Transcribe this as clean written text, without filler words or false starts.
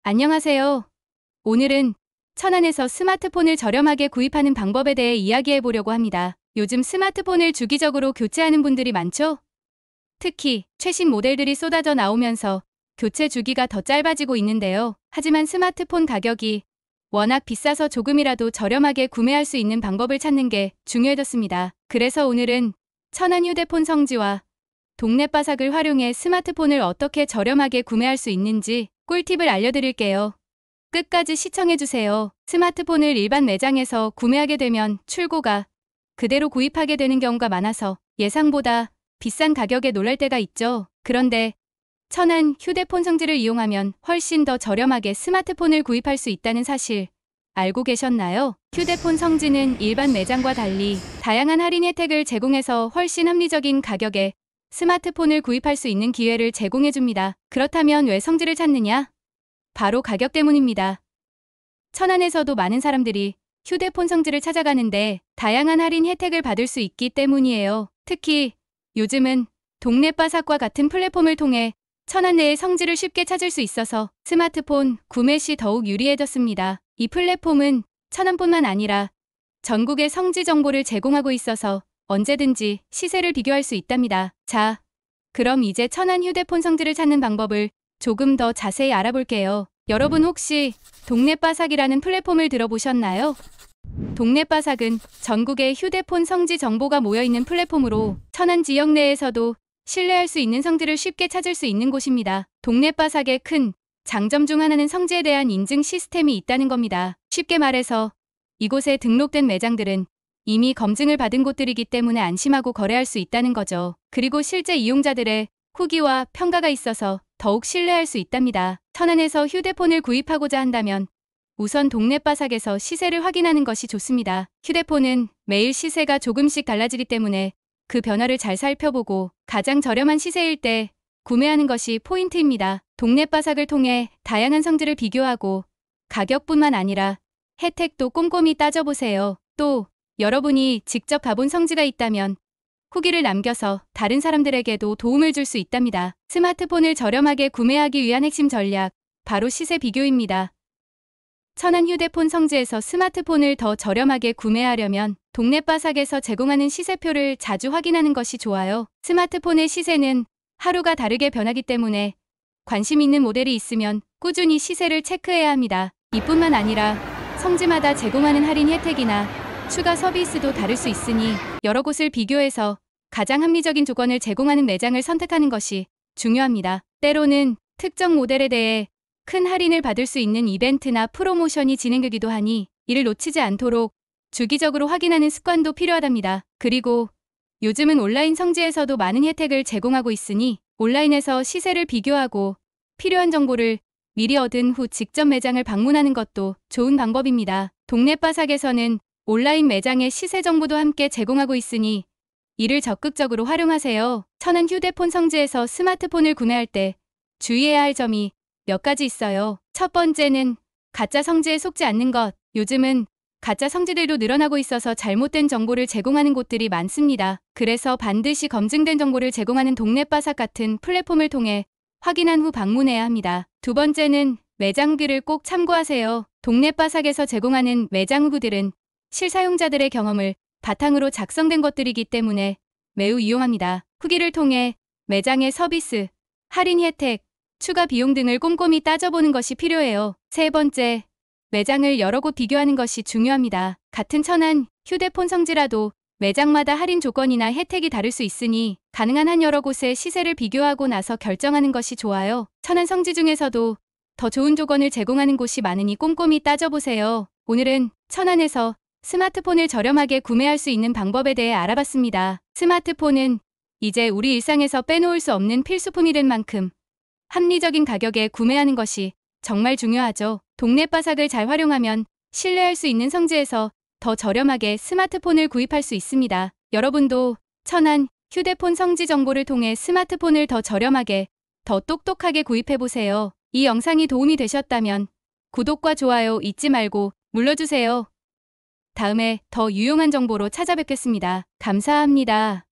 안녕하세요. 오늘은 천안에서 스마트폰을 저렴하게 구입하는 방법에 대해 이야기해 보려고 합니다. 요즘 스마트폰을 주기적으로 교체하는 분들이 많죠? 특히 최신 모델들이 쏟아져 나오면서 교체 주기가 더 짧아지고 있는데요. 하지만 스마트폰 가격이 워낙 비싸서 조금이라도 저렴하게 구매할 수 있는 방법을 찾는 게 중요해졌습니다. 그래서 오늘은 천안 휴대폰 성지와 동네바삭을 활용해 스마트폰을 어떻게 저렴하게 구매할 수 있는지 꿀팁을 알려드릴게요. 끝까지 시청해주세요. 스마트폰을 일반 매장에서 구매하게 되면 출고가 그대로 구입하게 되는 경우가 많아서 예상보다 비싼 가격에 놀랄 때가 있죠. 그런데 천안 휴대폰 성지를 이용하면 훨씬 더 저렴하게 스마트폰을 구입할 수 있다는 사실 알고 계셨나요? 휴대폰 성지는 일반 매장과 달리 다양한 할인 혜택을 제공해서 훨씬 합리적인 가격에 스마트폰을 구입할 수 있는 기회를 제공해줍니다. 그렇다면 왜 성지를 찾느냐? 바로 가격 때문입니다. 천안에서도 많은 사람들이 휴대폰 성지를 찾아가는데 다양한 할인 혜택을 받을 수 있기 때문이에요. 특히 요즘은 동네바삭과 같은 플랫폼을 통해 천안 내의 성지를 쉽게 찾을 수 있어서 스마트폰 구매 시 더욱 유리해졌습니다. 이 플랫폼은 천안뿐만 아니라 전국의 성지 정보를 제공하고 있어서 언제든지 시세를 비교할 수 있답니다. 자, 그럼 이제 천안 휴대폰 성지를 찾는 방법을 조금 더 자세히 알아볼게요. 여러분 혹시 동네바삭이라는 플랫폼을 들어보셨나요? 동네바삭은 전국의 휴대폰 성지 정보가 모여있는 플랫폼으로 천안 지역 내에서도 신뢰할 수 있는 성지를 쉽게 찾을 수 있는 곳입니다. 동네바삭의 큰 장점 중 하나는 성지에 대한 인증 시스템이 있다는 겁니다. 쉽게 말해서 이곳에 등록된 매장들은 이미 검증을 받은 곳들이기 때문에 안심하고 거래할 수 있다는 거죠. 그리고 실제 이용자들의 후기와 평가가 있어서 더욱 신뢰할 수 있답니다. 천안에서 휴대폰을 구입하고자 한다면 우선 동네바삭에서 시세를 확인하는 것이 좋습니다. 휴대폰은 매일 시세가 조금씩 달라지기 때문에 그 변화를 잘 살펴보고 가장 저렴한 시세일 때 구매하는 것이 포인트입니다. 동네바삭을 통해 다양한 성지를 비교하고 가격뿐만 아니라 혜택도 꼼꼼히 따져보세요. 또 여러분이 직접 가본 성지가 있다면 후기를 남겨서 다른 사람들에게도 도움을 줄 수 있답니다. 스마트폰을 저렴하게 구매하기 위한 핵심 전략, 바로 시세 비교입니다. 천안 휴대폰 성지에서 스마트폰을 더 저렴하게 구매하려면 동네바삭에서 제공하는 시세표를 자주 확인하는 것이 좋아요. 스마트폰의 시세는 하루가 다르게 변하기 때문에 관심 있는 모델이 있으면 꾸준히 시세를 체크해야 합니다. 이뿐만 아니라 성지마다 제공하는 할인 혜택이나 추가 서비스도 다를 수 있으니 여러 곳을 비교해서 가장 합리적인 조건을 제공하는 매장을 선택하는 것이 중요합니다. 때로는 특정 모델에 대해 큰 할인을 받을 수 있는 이벤트나 프로모션이 진행되기도 하니 이를 놓치지 않도록 주기적으로 확인하는 습관도 필요하답니다. 그리고 요즘은 온라인 성지에서도 많은 혜택을 제공하고 있으니 온라인에서 시세를 비교하고 필요한 정보를 미리 얻은 후 직접 매장을 방문하는 것도 좋은 방법입니다. 동네바삭에서는 온라인 매장의 시세 정보도 함께 제공하고 있으니 이를 적극적으로 활용하세요. 천안 휴대폰 성지에서 스마트폰을 구매할 때 주의해야 할 점이 몇 가지 있어요. 첫 번째는 가짜 성지에 속지 않는 것. 요즘은 가짜 성지들도 늘어나고 있어서 잘못된 정보를 제공하는 곳들이 많습니다. 그래서 반드시 검증된 정보를 제공하는 동네바삭 같은 플랫폼을 통해 확인한 후 방문해야 합니다. 두 번째는 매장 후기를 꼭 참고하세요. 동네바삭에서 제공하는 매장 후기들은 실사용자들의 경험을 바탕으로 작성된 것들이기 때문에 매우 유용합니다. 후기를 통해 매장의 서비스, 할인 혜택, 추가 비용 등을 꼼꼼히 따져보는 것이 필요해요. 세 번째, 매장을 여러 곳 비교하는 것이 중요합니다. 같은 천안 휴대폰 성지라도 매장마다 할인 조건이나 혜택이 다를 수 있으니 가능한 한 여러 곳의 시세를 비교하고 나서 결정하는 것이 좋아요. 천안 성지 중에서도 더 좋은 조건을 제공하는 곳이 많으니 꼼꼼히 따져보세요. 오늘은 천안에서 스마트폰을 저렴하게 구매할 수 있는 방법에 대해 알아봤습니다. 스마트폰은 이제 우리 일상에서 빼놓을 수 없는 필수품이 된 만큼 합리적인 가격에 구매하는 것이 정말 중요하죠. 동네바삭을 잘 활용하면 신뢰할 수 있는 성지에서 더 저렴하게 스마트폰을 구입할 수 있습니다. 여러분도 천안 휴대폰 성지 정보를 통해 스마트폰을 더 저렴하게, 더 똑똑하게 구입해보세요. 이 영상이 도움이 되셨다면 구독과 좋아요 잊지 말고 눌러주세요. 다음에 더 유용한 정보로 찾아뵙겠습니다. 감사합니다.